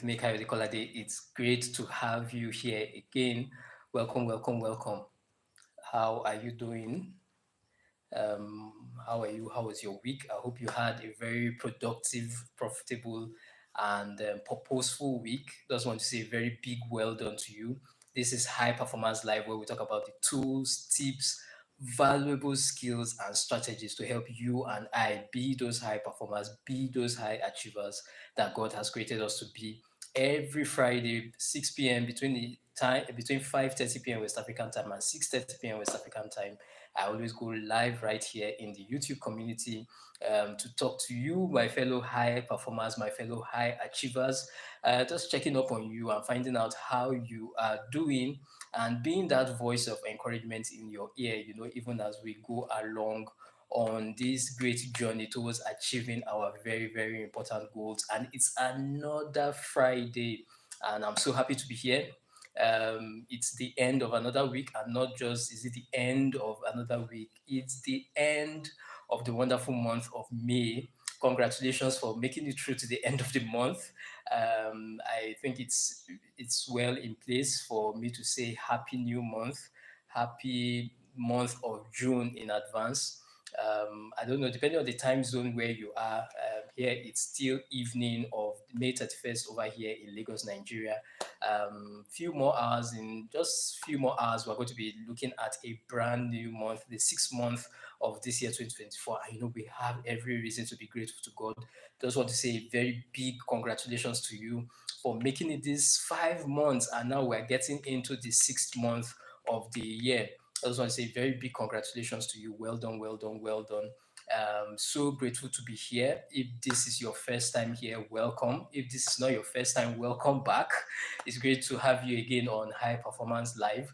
with me, Kayode Kolade. It's great to have you here again. Welcome, welcome, welcome. How are you doing? How are you? How was your week? I hope you had a very productive, profitable, and purposeful week. Just want to say a very big well done to you. This is High Performance Live, where we talk about the tools, tips, valuable skills, and strategies to help you and I be those high performers, be those high achievers that God has created us to be. Every Friday, 6 p.m. between 5:30 p.m. West African time and 6:30 p.m. West African time. I always go live right here in the YouTube community to talk to you, my fellow high performers, my fellow high achievers, just checking up on you and finding out how you are doing and being that voice of encouragement in your ear, even as we go along on this great journey towards achieving our very, very important goals. And it's another Friday, and I'm so happy to be here. It's the end of another week, and not just is it the end of another week, it's the end of the wonderful month of May. Congratulations for making it through to the end of the month. I think it's well in place for me to say happy new month, happy month of June in advance. I don't know, depending on the time zone where you are, here it's still evening of May 31st over here in Lagos, Nigeria. Few more hours, in just few more hours, we're going to be looking at a brand new month, the 6th month of this year 2024. I know we have every reason to be grateful to God. Just want to say a very big congratulations to you for making it these 5 months, and now we're getting into the 6th month of the year. I just want to say very big congratulations to you. Well done, well done, well done. So grateful to be here. If this is your first time here, welcome. If this is not your first time, welcome back. It's great to have you again on High Performance Live.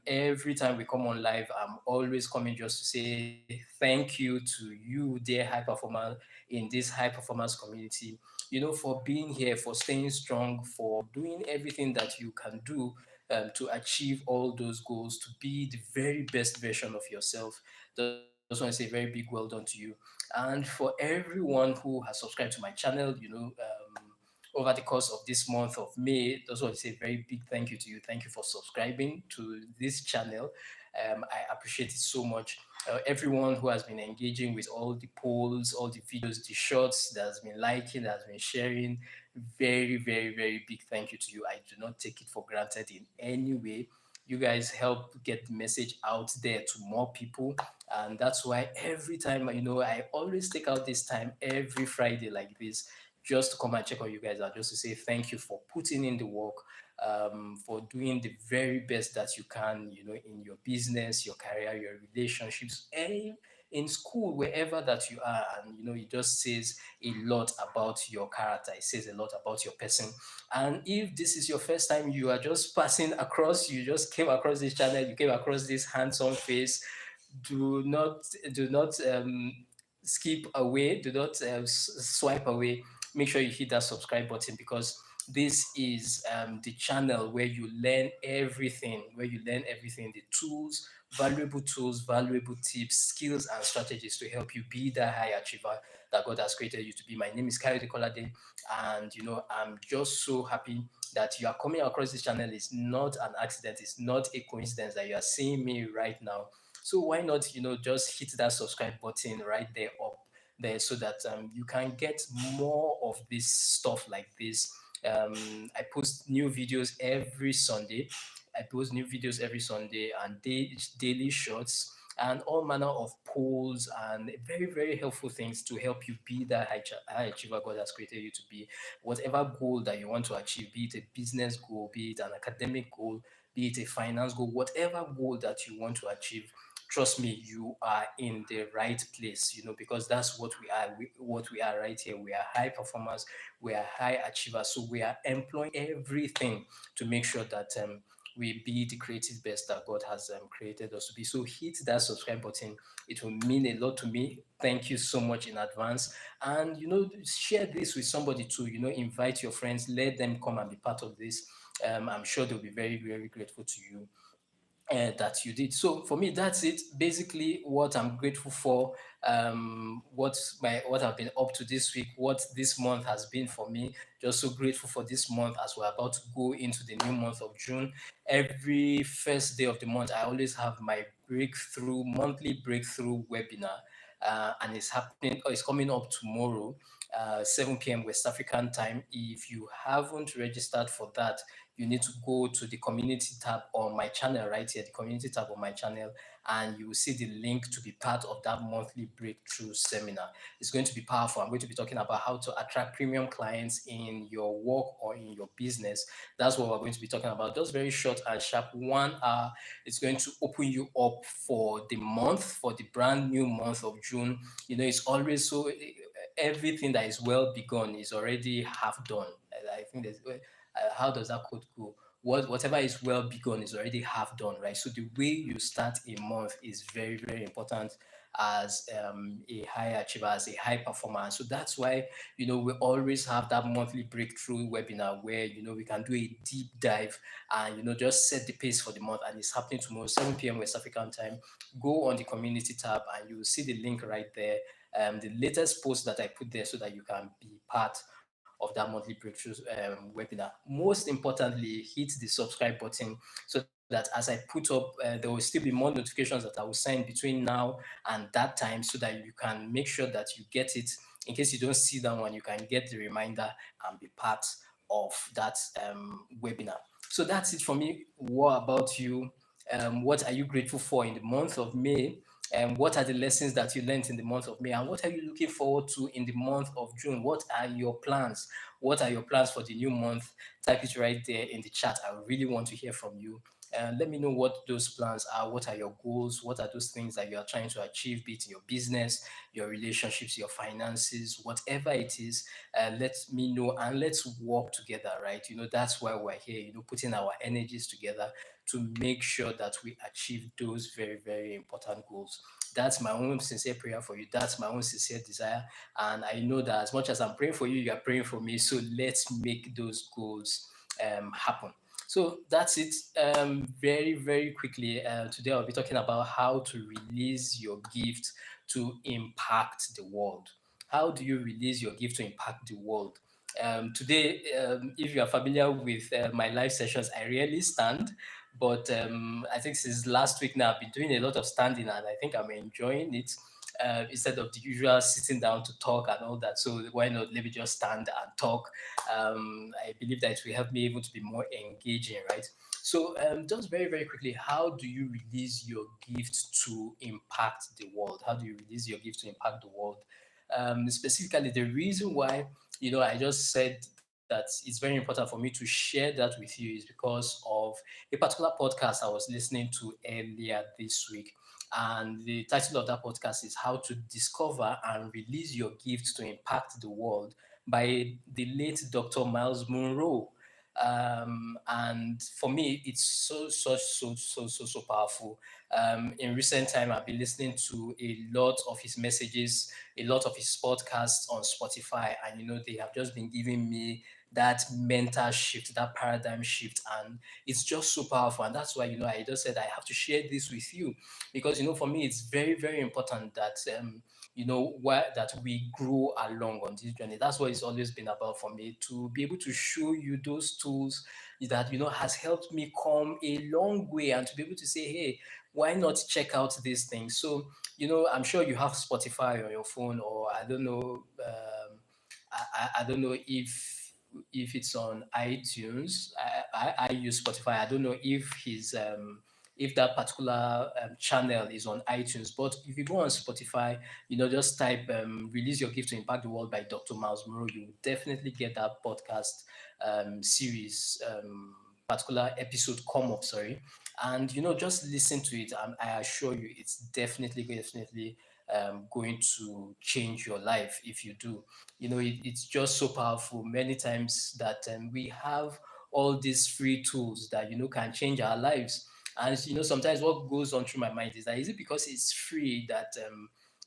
Every time we come on live, I'm always coming just to say thank you to you, dear high performer in this high performance community, for being here, for staying strong, for doing everything that you can do to achieve all those goals, to be the very best version of yourself. Just want to say a very big well done to you. And for everyone who has subscribed to my channel, over the course of this month of May, just want to say a very big thank you to you. Thank you for subscribing to this channel. I appreciate it so much. Everyone who has been engaging with all the polls, all the videos, the shorts, that has been liking, that has been sharing, very, very, very big thank you to you. I do not take it for granted in any way. You guys help get the message out there to more people. And that's why every time, I always take out this time every Friday like this just to come and check on you guys out, just to say thank you for putting in the work, for doing the very best that you can, in your business, your career, your relationships, any in school, wherever that you are. And, it just says a lot about your character. It says a lot about your person. And if this is your first time, you are just passing across, you just came across this channel, you came across this handsome face, do not skip away, do not swipe away. Make sure you hit that subscribe button, because this is the channel where you learn everything, the tools, valuable tips, skills, and strategies to help you be the high achiever that God has created you to be. My name is Kayode Kolade, and I'm just so happy that you are coming across this channel. It's not an accident, it's not a coincidence that you are seeing me right now. So why not, just hit that subscribe button right there up there, so that you can get more of this stuff like this. I post new videos every Sunday. And daily shorts and all manner of polls and very, very helpful things to help you be that high achiever God has created you to be. Whatever goal that you want to achieve, be it a business goal, be it an academic goal, be it a finance goal, whatever goal that you want to achieve, trust me, you are in the right place, because that's what we are. What we are right here, we are high performers, we are high achievers. So we are employing everything to make sure that we be the creative best that God has created us to be. So hit that subscribe button. It will mean a lot to me. Thank you so much in advance. And share this with somebody too. Invite your friends, let them come and be part of this. I'm sure they'll be very, very grateful to you that you did. So for me, that's it. Basically, what I'm grateful for what I've been up to this week, what this month has been for me. Just so grateful for this month as we're about to go into the new month of June. Every first day of the month, I always have my monthly breakthrough webinar, and it's happening. Or it's coming up tomorrow, 7 p.m. West African time. If you haven't registered for that, you need to go to the community tab on my channel right here, the community tab on my channel, and you will see the link to be part of that monthly breakthrough seminar. It's going to be powerful. I'm going to be talking about how to attract premium clients in your work or in your business. That's what we're going to be talking about. Just very short and sharp, 1 hour. It's going to open you up for the month, for the brand new month of June. It's always so, everything that is well begun is already half done. I think there's, how does that quote go? Whatever is well begun is already half done, right? So the way you start a month is very, very important as a high achiever, as a high performer. And so that's why, we always have that monthly breakthrough webinar where, we can do a deep dive and, just set the pace for the month. And it's happening tomorrow, 7 p.m. West African time. Go on the community tab and you will see the link right there. The latest post that I put there so that you can be part of that monthly breakthrough webinar. Most importantly, hit the subscribe button so that as I put up, there will still be more notifications that I will send between now and that time so that you can make sure that you get it. In case you don't see that one, you can get the reminder and be part of that webinar. So that's it for me. What about you? What are you grateful for in the month of May? And what are the lessons that you learned in the month of May? And what are you looking forward to in the month of June? What are your plans? What are your plans for the new month? Type it right there in the chat. I really want to hear from you. And let me know what those plans are. What are your goals? What are those things that you are trying to achieve, be it in your business, your relationships, your finances, whatever it is? Let me know and let's work together, right? That's why we're here, putting our energies together to make sure that we achieve those very, very important goals. That's my own sincere prayer for you. That's my own sincere desire. And I know that as much as I'm praying for you, you are praying for me. So let's make those goals happen. So that's it. Very, very quickly, today I'll be talking about how to release your gift to impact the world. How do you release your gift to impact the world? Today, if you are familiar with my live sessions, I rarely stand, but I think since last week now, I've been doing a lot of standing and I think I'm enjoying it. Instead of the usual sitting down to talk and all that. So why not let me just stand and talk? I believe that it will help me even to be more engaging, right? So just very, very quickly, how do you release your gift to impact the world? How do you release your gift to impact the world? Specifically, the reason why, I just said that it's very important for me to share that with you is because of a particular podcast I was listening to earlier this week. And the title of that podcast is How to Discover and Release Your Gift to Impact the World by the late Dr. Miles Monroe. And for me, it's so powerful. In recent time, I've been listening to a lot of his messages, a lot of his podcasts on Spotify, and they have just been giving me that mental shift, that paradigm shift, and it's just so powerful. And that's why I just said I have to share this with you because for me it's very, very important that why that we grow along on this journey. That's what it's always been about for me, to be able to show you those tools that has helped me come a long way, and to be able to say, hey, why not check out these things? So I'm sure you have Spotify on your phone, or I don't know, I don't know if it's on iTunes. I use Spotify. I don't know if that particular channel is on iTunes. But if you go on Spotify, just type "Release Your Gift to Impact the World" by Dr. Miles Monroe. You will definitely get that podcast series, particular episode come up. Sorry, and just listen to it. I assure you, it's definitely going to change your life if you do. It's just so powerful many times that we have all these free tools that can change our lives. And sometimes what goes on through my mind is that, is it because it's free that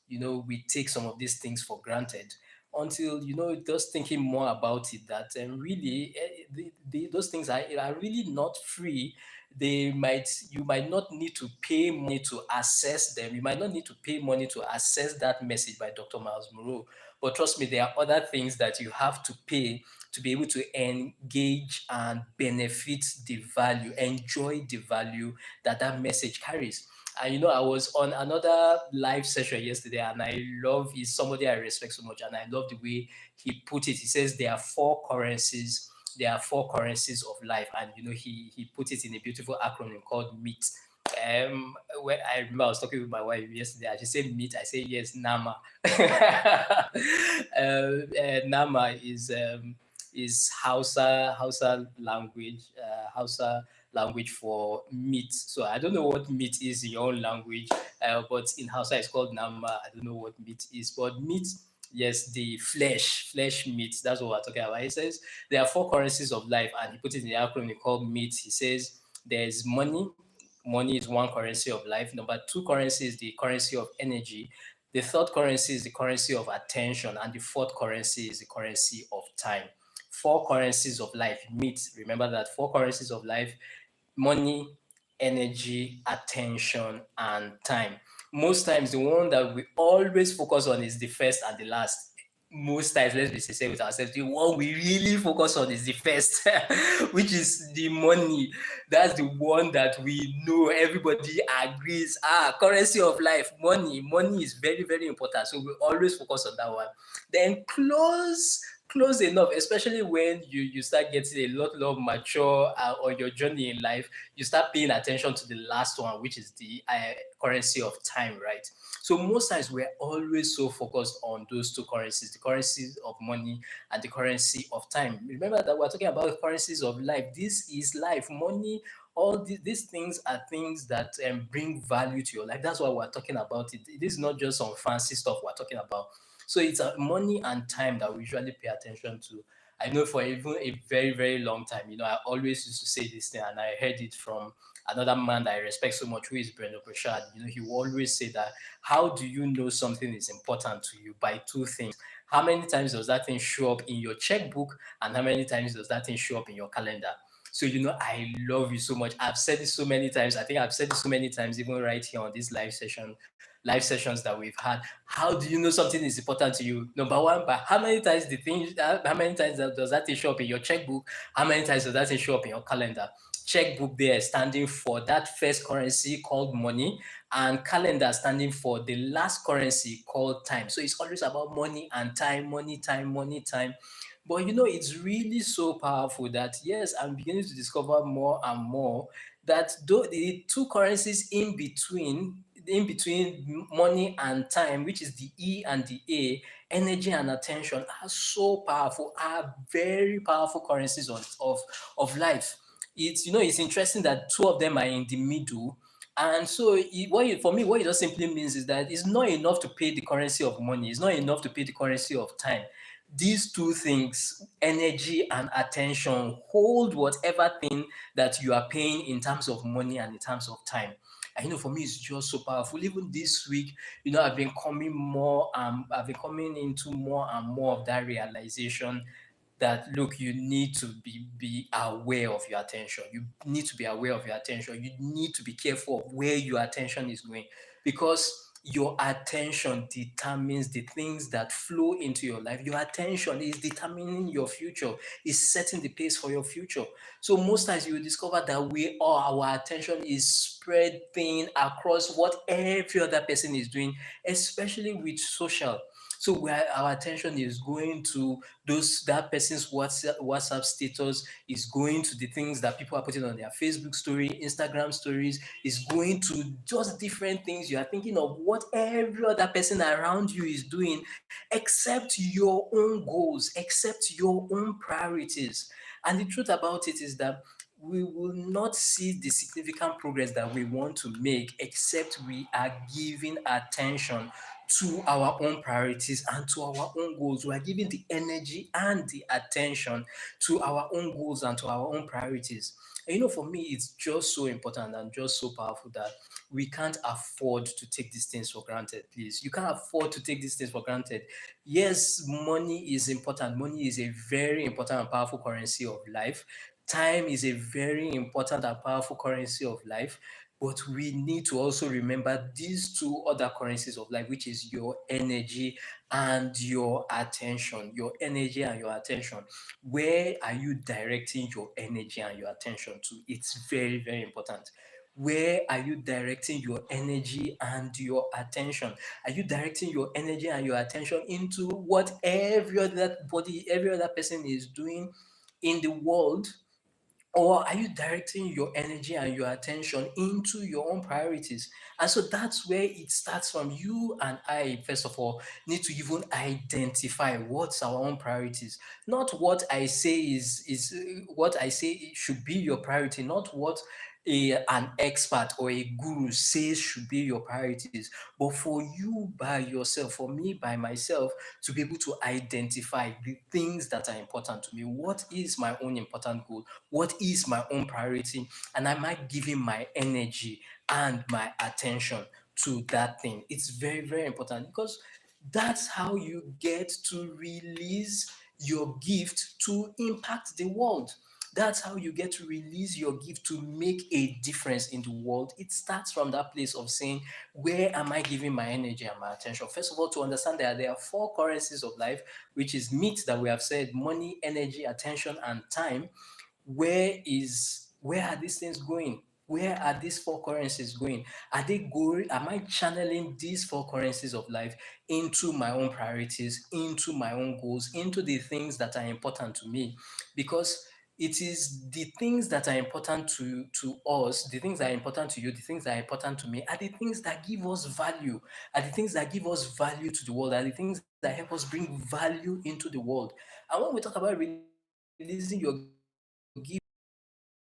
we take some of these things for granted, until just thinking more about it, that really those things are really not free. You might not need to pay money to access them. You might not need to pay money to access that message by Dr. Miles Moreau. But trust me, there are other things that you have to pay to be able to engage and benefit the value, enjoy the value that that message carries. And I was on another live session yesterday, and I love he's somebody I respect so much, and I love the way he put it. He says there are four currencies. There are four currencies of life, and he put it in a beautiful acronym called MEET. When I remember I was talking with my wife yesterday, and she said meat. I say yes, nama. Nama is Hausa language, Hausa language for meat. So I don't know what meat is in your own language, but in Hausa it's called nama. I don't know what meat is, but meat. Yes, the flesh meat. That's what we're talking about. He says there are four currencies of life, and he put it in the acronym called meat. He says there's money. Money is one currency of life. Number two currency is the currency of energy. The third currency is the currency of attention, and the fourth currency is the currency of time. Four currencies of life. Meat. Remember that four currencies of life: money, energy, attention, and time. Most times, the one that we always focus on is the first and the last. Most times, let's be sincere with ourselves, the one we really focus on is the first, which is the money. That's the one that we know everybody agrees. Currency of life, money. Money is very, very important. So we always focus on that one. Then close enough, especially when you start getting a lot mature on your journey in life, you start paying attention to the last one, which is the currency of time, right? So most times we're always so focused on those two currencies, the currencies of money and the currency of time. Remember that we're talking about currencies of life. This is life. Money, all these things are things that bring value to your life. That's why we're talking about it. It is not just some fancy stuff we're talking about. So it's money and time that we usually pay attention to. I know for even a very, very long time, I always used to say this thing, and I heard it from another man that I respect so much, who is Brenda Prashad. He will always say that, how do you know something is important to you? By two things. How many times does that thing show up in your checkbook, and how many times does that thing show up in your calendar? So, I love you so much. I've said this so many times. I think I've said this so many times, even right here on this live sessions that we've had. How do you know something is important to you? Number one, but how many times how many times does that thing show up in your checkbook? How many times does that thing show up in your calendar? Checkbook there standing for that first currency called money, and calendar standing for the last currency called time. So it's always about money and time, money, time, money, time. But it's really so powerful that, yes, I'm beginning to discover more and more that though the two currencies in between money and time, which is the E and the A, energy and attention, are so powerful, are very powerful currencies of life. It's interesting that two of them are in the middle. And so for me, what it just simply means is that it's not enough to pay the currency of money. It's not enough to pay the currency of time. These two things, energy and attention, hold whatever thing that you are paying in terms of money and in terms of time. And for me, it's just so powerful. Even this week, I've been coming into more and more of that realization that, look, you need to be aware of your attention. You need to be aware of your attention. You need to be careful of where your attention is going, because your attention determines the things that flow into your life. Your attention is determining your future, is setting the pace for your future. So most times you will discover that our attention is spread thin across what every other person is doing, especially with social. So where our attention is going to that person's WhatsApp status, is going to the things that people are putting on their Facebook story, Instagram stories, is going to just different things. You are thinking of what every other person around you is doing, except your own goals, except your own priorities. And the truth about it is that we will not see the significant progress that we want to make except we are giving attention to our own priorities and to our own goals. We are giving the energy and the attention to our own goals and to our own priorities. And for me, it's just so important and just so powerful that we can't afford to take these things for granted, please. You can't afford to take these things for granted. Yes, money is important. Money is a very important and powerful currency of life. Time is a very important and powerful currency of life. But we need to also remember these two other currencies of life, which is your energy and your attention. Your energy and your attention. Where are you directing your energy and your attention to? It's very, very important. Where are you directing your energy and your attention? Are you directing your energy and your attention into what every other person is doing in the world? Or are you directing your energy and your attention into your own priorities? And so that's where it starts from. You and I, first of all, need to even identify what's our own priorities. Not what I say is what I say should be your priority, not what an expert or a guru says should be your priorities, but for you by yourself, for me by myself, to be able to identify the things that are important to me. What is my own important goal? What is my own priority? And am I giving my energy and my attention to that thing? It's very, very important because that's how you get to release your gift to impact the world. That's how you get to release your gift to make a difference in the world. It starts from that place of saying, where am I giving my energy and my attention? First of all, to understand that there are four currencies of life, which is meat that we have said: money, energy, attention, and time. Where are these things going? Where are these four currencies going? Are they going? Am I channeling these four currencies of life into my own priorities, into my own goals, into the things that are important to me? Because it is the things that are important to us, the things that are important to you, the things that are important to me, are the things that give us value, are the things that give us value to the world, are the things that help us bring value into the world. And when we talk about releasing your gift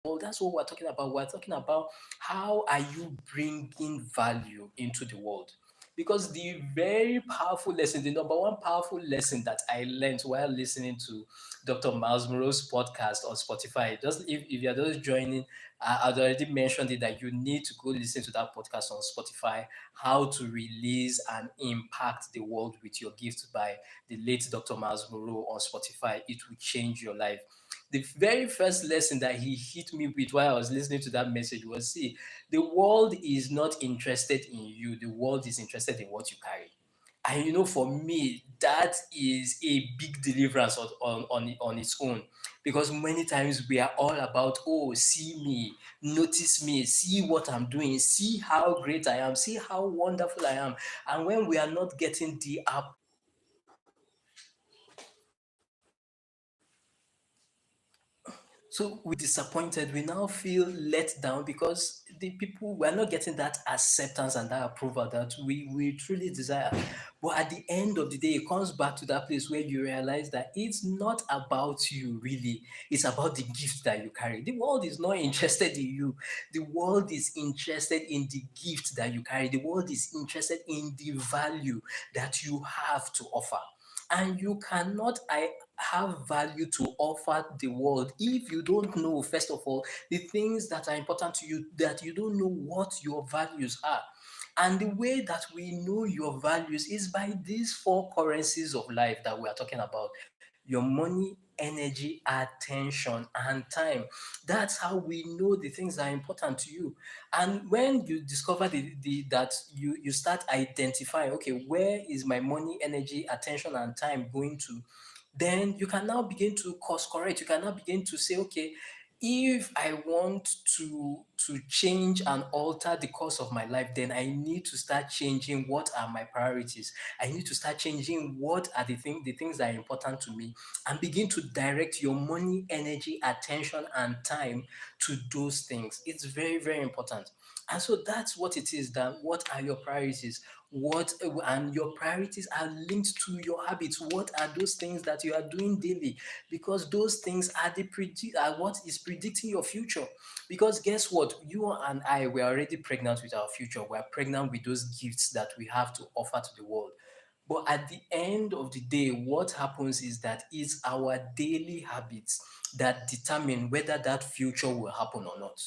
well, that's what we're talking about. We're talking about how are you bringing value into the world? Because the very powerful lesson, the number one powerful lesson that I learned while listening to Dr. Miles Monroe's podcast on Spotify, just if you're just joining, I'd already mentioned it that you need to go listen to that podcast on Spotify, How to Release and Impact the World with Your Gift by the late Dr. Miles Monroe on Spotify. It will change your life. The very first lesson that he hit me with while I was listening to that message was, see, the world is not interested in you, the world is interested in what you carry. And for me, that is a big deliverance on its own. Because many times we are all about, oh, see me, notice me, see what I'm doing, see how great I am, see how wonderful I am. And when we are not getting the so we disappointed, we now feel let down because the people we're not getting that acceptance and that approval that we truly desire. But at the end of the day, it comes back to that place where you realize that it's not about you really, it's about the gift that you carry. The world is not interested in you, the world is interested in the gift that you carry, the world is interested in the value that you have to offer. And you cannot have value to offer the world if you don't know, first of all, the things that are important to you, that you don't know what your values are. And the way that we know your values is by these four currencies of life that we are talking about: your money, energy, attention, and time. That's how we know the things that are important to you. And when you discover that you start identifying, okay, where is my money, energy, attention, and time going to? Then you can now begin to course correct. You can now begin to say, okay, if I want to change and alter the course of my life, then I need to start changing what are my priorities. I need to start changing what are the things that are important to me, and begin to direct your money, energy, attention, and time to those things. It's very, very important. And so that's what it is. That what are your priorities? What and your priorities are linked to your habits. What are those things that you are doing daily? Because those things are what is predicting your future. Because guess what? what? You and I, we're already pregnant with our future. We're pregnant with those gifts that we have to offer to the world. But at the end of the day, what happens is that it's our daily habits that determine whether that future will happen or not.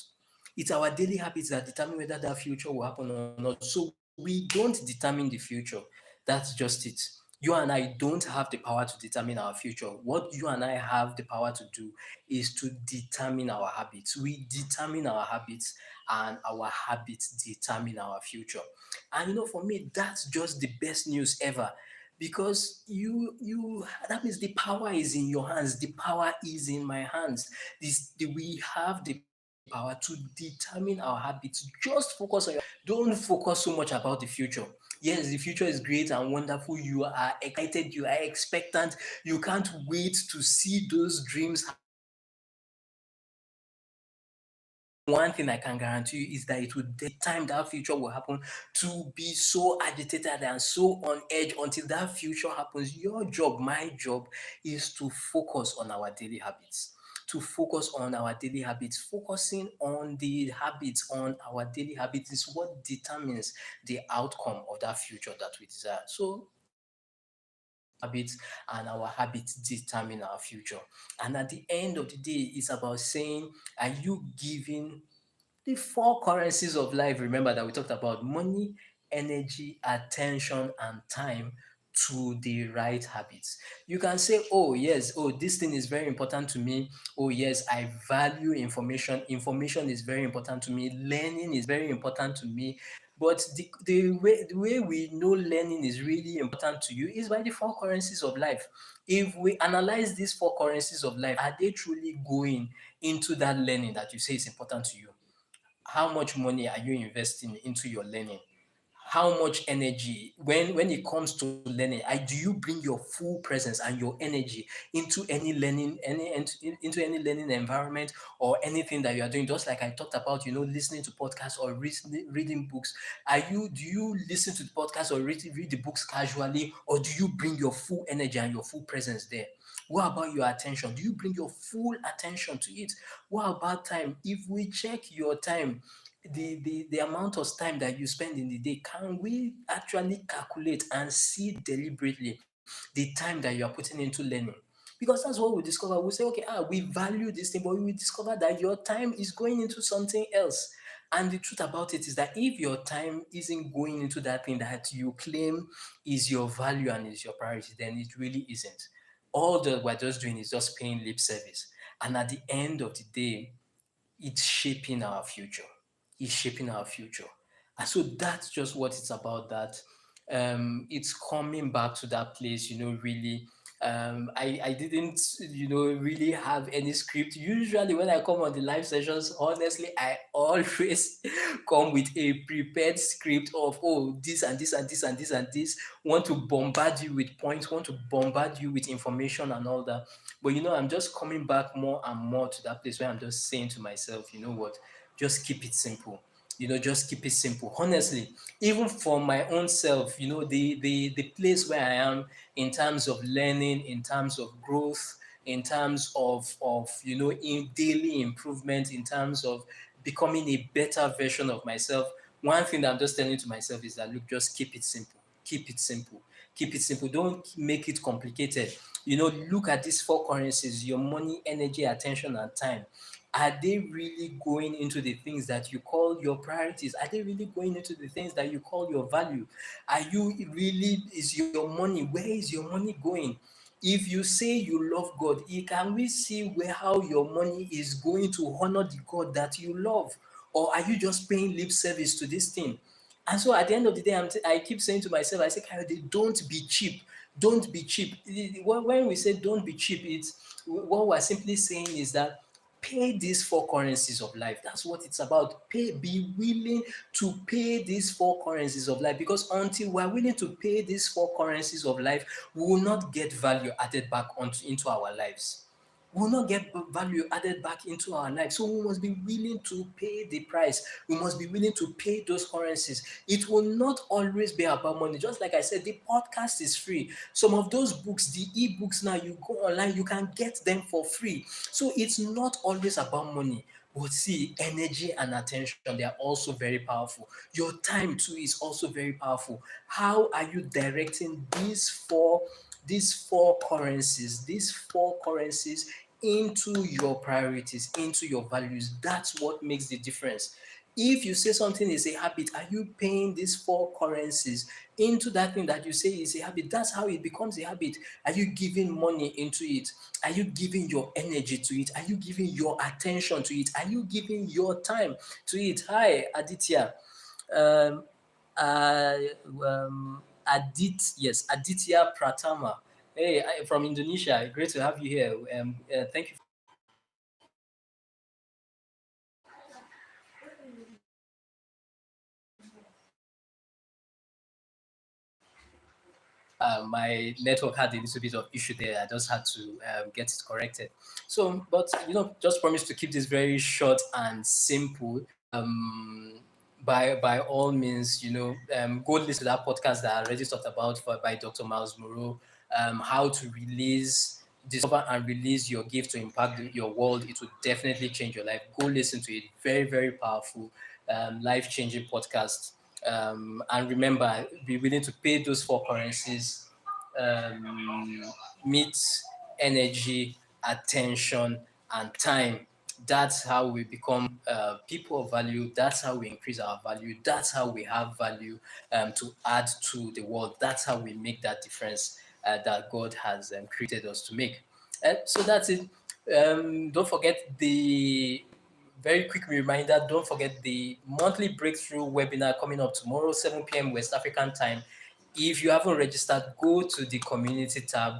It's our daily habits that determine whether that future will happen or not. So we don't determine the future. That's just it. You and I don't have the power to determine our future. What you and I have the power to do is to determine our habits. We determine our habits, and our habits determine our future. And for me, that's just the best news ever, because you that means the power is in your hands. The power is in my hands. We have the power to determine our habits. Just focus on don't focus so much about the future. Yes, the future is great and wonderful. You are excited, you are expectant, you can't wait to see those dreams happen. But one thing I can guarantee you is that it will take time that future will happen to be so agitated and so on edge until that future happens. Your job, my job, is to focus on our daily habits. To focus on our daily habits, focusing on the habits, on our daily habits is what determines the outcome of that future that we desire. So habits, and our habits determine our future. And at the end of the day, it's about saying, are you giving the four currencies of life? Remember that we talked about money, energy, attention, and time to the right habits. You can say, oh, yes, oh, this thing is very important to me. Oh, yes, I value information. Information is very important to me. Learning is very important to me. But the way we know learning is really important to you is by the four currencies of life. If we analyze these four currencies of life, are they truly going into that learning that you say is important to you? How much money are you investing into your learning? How much energy, when it comes to learning, do you bring your full presence and your energy into any learning, into any learning environment, or anything that you are doing? Just like I talked about, listening to podcasts or reading books. Do you listen to the podcast or read the books casually, or do you bring your full energy and your full presence there? What about your attention? Do you bring your full attention to it? What about time? If we check your time, the amount of time that you spend in the day, can we actually calculate and see deliberately the time that you are putting into learning? Because that's what we discover. We say, okay, we value this thing, but we discover that your time is going into something else. And the truth about it is that if your time isn't going into that thing that you claim is your value and is your priority, then it really isn't. All that we're just doing is just paying lip service. And at the end of the day, it's shaping our future. It's shaping our future. And so that's just what it's about. That it's coming back to that place, really. I didn't, really have any script. Usually, when I come on the live sessions, honestly, I always come with a prepared script of, oh, this and this and this and this and this. Want to bombard you with points, want to bombard you with information and all that. But I'm just coming back more and more to that place where I'm just saying to myself, you know what, just keep it simple. Just keep it simple. Honestly, even for my own self, the place where I am in terms of learning, in terms of growth, in terms of in daily improvement, in terms of becoming a better version of myself. One thing that I'm just telling to myself is that, look, just keep it simple. Keep it simple. Keep it simple. Don't make it complicated. Look at these four currencies: your money, energy, attention, and time. Are they really going into the things that you call your priorities? Are they really going into the things that you call your value? Is your money, where is your money going? If you say you love God, can we see how your money is going to honor the God that you love? Or are you just paying lip service to this thing? And so at the end of the day, I keep saying to myself, I say, Kayode, don't be cheap. Don't be cheap. When we say don't be cheap, what we're simply saying is that pay these four currencies of life. That's what it's about. Be willing to pay these four currencies of life, because until we're willing to pay these four currencies of life, we will not get value added back into our lives. We will not get value added back into our life. So we must be willing to pay the price. We must be willing to pay those currencies. It will not always be about money. Just like I said, the podcast is free. Some of those books, the e-books, now you go online, you can get them for free. So it's not always about money. But see, energy and attention, they are also very powerful. Your time too is also very powerful. How are you directing these four currencies into your priorities, into your values? That's what makes the difference. If you say something is a habit, are you paying these four currencies into that thing that you say is a habit? That's how it becomes a habit. Are you giving money into it? Are you giving your energy to it? Are you giving your attention to it? Are you giving your time to it? Hi, Aditya. Um, uh, Aditya Pratama. Hey, from Indonesia. Great to have you here. Thank you. My network had a little bit of issue there. I just had to get it corrected. So, but just promise to keep this very short and simple. By all means, go listen to that podcast that I already talked about by Dr. Miles Moreau. How to discover and release your gift to impact your world. It will definitely change your life. Go listen to it. Very, very powerful, life changing podcast. And remember, be willing to pay those four currencies: um, meat, energy, attention, and time. That's how we become people of value. That's how we increase our value. That's how we have value to add to the world. That's how we make that difference that God has created us to make. So that's it. Don't forget the very quick reminder, don't forget the monthly breakthrough webinar coming up tomorrow, 7 p.m. West African time. If you haven't registered, go to the community tab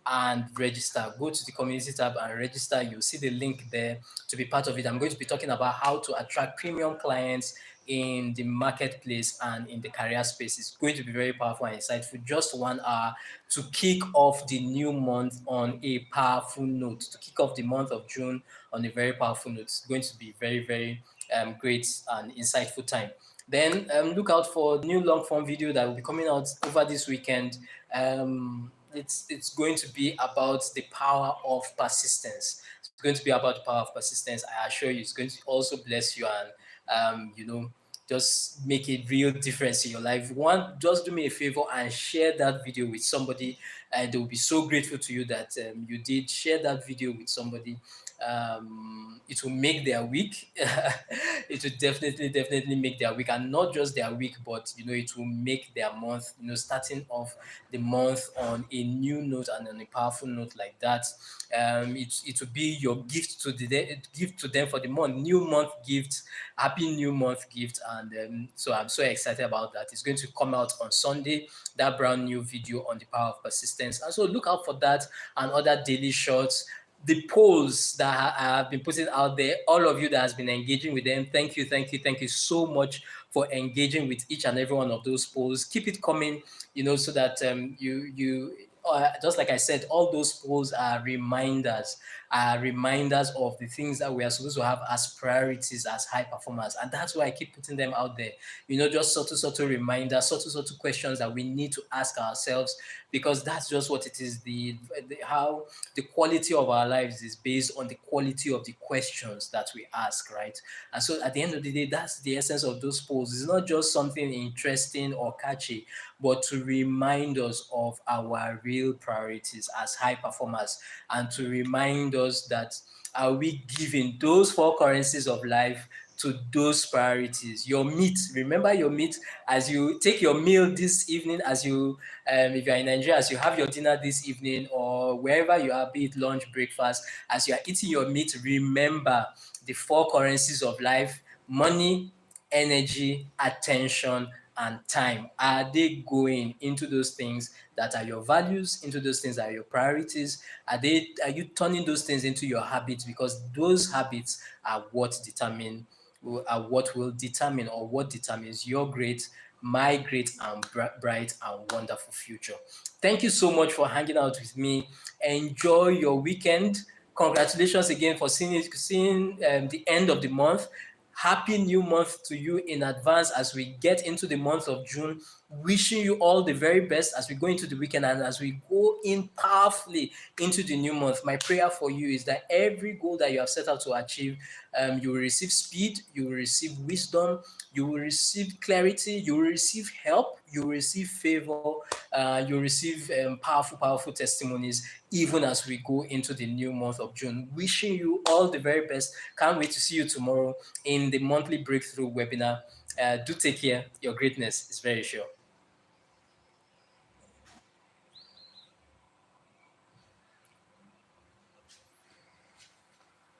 and register. Go to the community tab and register. You'll see the link there to be part of it. I'm going to be talking about how to attract premium clients in the marketplace and in the career space. It's going to be very powerful and insightful. Just 1 hour to kick off the new month on a powerful note, to kick off the month of June on a very powerful note. It's going to be very, very great and insightful time. Then look out for new long form video that will be coming out over this weekend. It's going to be about the power of persistence. It's going to be about the power of persistence. I assure you, it's going to also bless you and just make a real difference in your life. One, just do me a favor and share that video with somebody, and they will be so grateful to you that you did share that video with somebody. It will make their week. It will definitely make their week, and not just their week, but it will make their month. Starting off the month on a new note and on a powerful note like that. It will be your gift to gift to them for the month. New month gift, happy new month gift, and so I'm so excited about that. It's going to come out on Sunday. That brand new video on the power of persistence, and so look out for that and other daily shorts. The polls that I have been putting out there, all of you that has been engaging with them, thank you so much for engaging with each and every one of those polls. Keep it coming, so that you just like I said, all those polls are reminders of the things that we are supposed to have as priorities as high performers, and that's why I keep putting them out there. Just subtle reminders, subtle questions that we need to ask ourselves, because that's just what it is. How the quality of our lives is based on the quality of the questions that we ask, right? And so at the end of the day, that's the essence of those polls. It's not just something interesting or catchy, but to remind us of our real priorities as high performers, and to remind us that are we giving those four currencies of life to those priorities. Your meat, remember your meat as you take your meal this evening, as you if you're in Nigeria, as you have your dinner this evening, or wherever you are, be it lunch, breakfast, as you are eating your meat, remember the four currencies of life: money, energy, attention, and time. Are they going into those things that are your values, into those things that are your priorities? Are you turning those things into your habits? Because those habits are what will determine, or what determines your great, my great and bright and wonderful future. Thank you so much for hanging out with me. Enjoy your weekend. Congratulations again for seeing the end of the month. Happy new month to you in advance as we get into the month of June. Wishing you all the very best as we go into the weekend and as we go in powerfully into the new month. My prayer for you is that every goal that you have set out to achieve, you will receive speed, you will receive wisdom, you will receive clarity, you will receive help, you will receive favor, you will receive powerful testimonies even as we go into the new month of June. Wishing you all the very best. Can't wait to see you tomorrow in the monthly breakthrough webinar. Do take care. Your greatness is very sure.